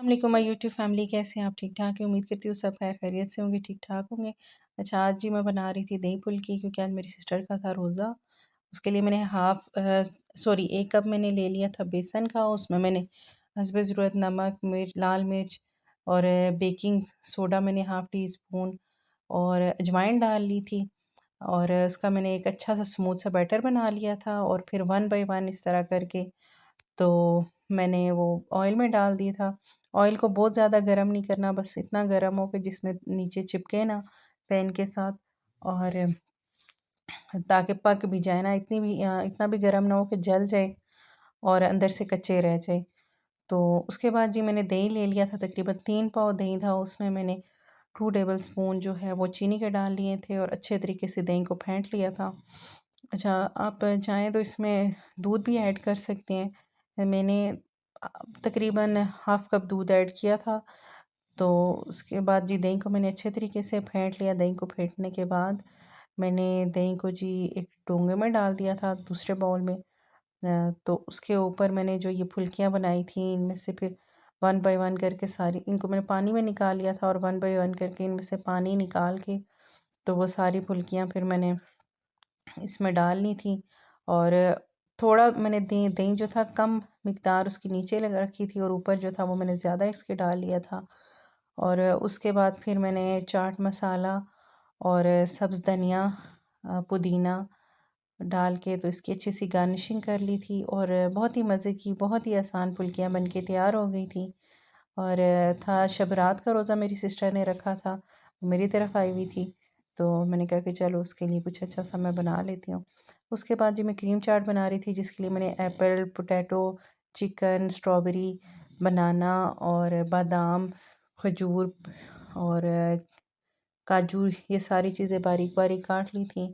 वालेकुम my YouTube family, कैसे हैं आप? ठीक ठाक है। उम्मीद करती हूँ सब खैर खैरियत से होंगे, ठीक ठाक होंगे। अच्छा, आज जी मैं बना रही थी दही फुल्की, क्योंकि आज मेरी सिस्टर का था रोज़ा। उसके लिए मैंने एक कप मैंने ले लिया था बेसन का। उसमें मैंने हस्बे ज़रूरत नमक, मिर्च, लाल मिर्च और बेकिंग सोडा मैंने हाफ़ टी स्पून और अजवाइन डाल ली थी। और उसका मैंने एक अच्छा सा स्मूथ सा बैटर बना लिया था। और फिर वन बाय वन इस तरह करके तो मैंने वो ऑयल में डाल दिया था। ऑयल को बहुत ज़्यादा गरम नहीं करना, बस इतना गरम हो कि जिसमें नीचे चिपके ना पैन के साथ, और ताकि पक भी जाए ना, इतना भी गरम ना हो कि जल जाए और अंदर से कच्चे रह जाए। तो उसके बाद जी मैंने दही ले लिया था, तकरीबन 3 पाव दही था। उसमें मैंने 2 टेबल स्पून जो है वो चीनी के डाल लिए थे और अच्छे तरीके से दही को फेंट लिया था। अच्छा, आप चाहें तो इसमें दूध भी ऐड कर सकते हैं। मैंने अ, तकरीबन हाफ़ कप दूध ऐड किया था। तो उसके बाद जी दही को मैंने अच्छे तरीके से फेंट लिया। दही को फेंटने के बाद मैंने दही को जी एक डोंगे में डाल दिया था, दूसरे बाउल में। तो उसके ऊपर मैंने जो ये फुल्कियाँ बनाई थी, इनमें से फिर वन बाय वन करके सारी इनको मैंने पानी में निकाल लिया था, और वन बाय वन करके इनमें से पानी निकाल के तो वो सारी फुल्कियाँ फिर मैंने इसमें डालनी थी। और थोड़ा मैंने दही दही जो था कम मिकदार उसकी नीचे लगा रखी थी, और ऊपर जो था वो मैंने ज़्यादा इसके डाल लिया था। और उसके बाद फिर मैंने चाट मसाला और सब्ज़ धनिया, पुदीना डाल के तो इसकी अच्छी सी गार्निशिंग कर ली थी। और बहुत ही मज़े की, बहुत ही आसान फुल्कियाँ बन के तैयार हो गई थी। और था शब रात का रोज़ा, मेरी सिस्टर ने रखा था, वो मेरी तरफ आई हुई थी। तो मैंने कहा कि चलो उसके लिए कुछ अच्छा सा मैं बना लेती हूँ। उसके बाद जी मैं क्रीम चाट बना रही थी, जिसके लिए मैंने एप्पल, पोटैटो, चिकन, स्ट्रॉबेरी, बनाना और बादाम, खजूर और काजू, ये सारी चीज़ें बारीक बारीक काट ली थी।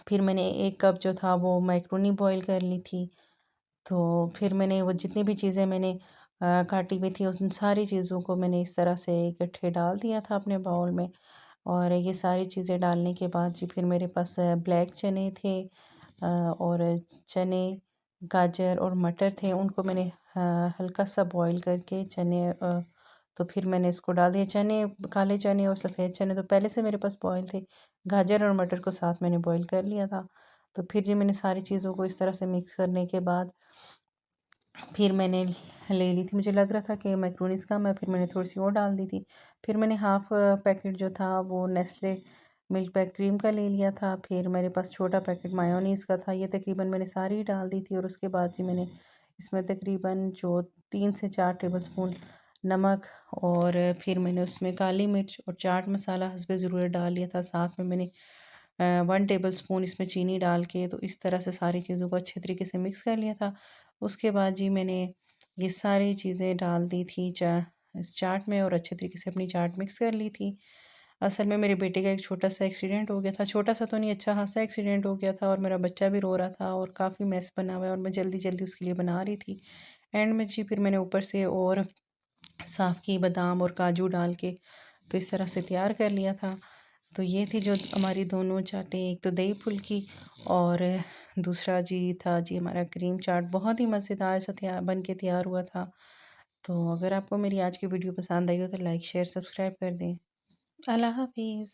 फिर मैंने 1 कप जो था वो मैक्रोनी बॉईल कर ली थी। तो फिर मैंने वो जितनी भी चीज़ें मैंने काटी हुई थी, उन सारी चीज़ों को मैंने इस तरह से इकट्ठे डाल दिया था अपने बाउल में। और ये सारी चीज़ें डालने के बाद जी फिर मेरे पास ब्लैक चने थे, और चने, गाजर और मटर थे। उनको मैंने हल्का सा बॉईल करके तो फिर मैंने इसको डाल दिया। चने, काले चने और सफ़ेद चने तो पहले से मेरे पास बॉईल थे। गाजर और मटर को साथ मैंने बॉईल कर लिया था। तो फिर जी मैंने सारी चीज़ों को इस तरह से मिक्स करने के बाद फिर मैंने ले ली थी, मुझे लग रहा था कि मैक्रोनीज़ कम है, फिर मैंने थोड़ी-सी और डाल दी थी। फिर मैंने हाफ़ पैकेट जो था वो नेस्ले मिल्क पैक क्रीम का ले लिया था। फिर मेरे पास छोटा पैकेट मायोनीज़ का था, ये तकरीबन मैंने सारी ही डाल दी थी। और उसके बाद जी मैंने इसमें तकरीबन जो 3 से 4 टेबलस्पून नमक, और फिर मैंने उसमें काली मिर्च और चाट मसाला हस्बे ज़रूरत डाल लिया था। साथ में मैंने 1 टेबलस्पून इसमें चीनी डाल के तो इस तरह से सारी चीज़ों को अच्छे तरीके से मिक्स कर लिया था। उसके बाद जी मैंने ये सारी चीज़ें डाल दी थी इस चाट में, और अच्छे तरीके से अपनी चाट मिक्स कर ली थी। असल में मेरे बेटे का एक छोटा-सा एक्सीडेंट हो गया था, छोटा-सा तो नहीं, अच्छा खासा एक्सीडेंट हो गया था, और मेरा बच्चा भी रो रहा था और काफ़ी मेस बना हुआ है, और मैं जल्दी-जल्दी उसके लिए बना रही थी। एंड में जी फिर मैंने ऊपर से और साफ़ की बादाम और काजू डाल के तो इस तरह से तैयार कर लिया था। तो ये थी जो हमारी दोनों चाटें, एक तो दही फुल्की और दूसरा जी था जी हमारा क्रीम चाट। बहुत ही मज़ेदार सा तैयार बन के तैयार हुआ था। तो अगर आपको मेरी आज की वीडियो पसंद आई हो तो लाइक, शेयर, सब्सक्राइब कर दें। अल्लाह हाफ़िज़।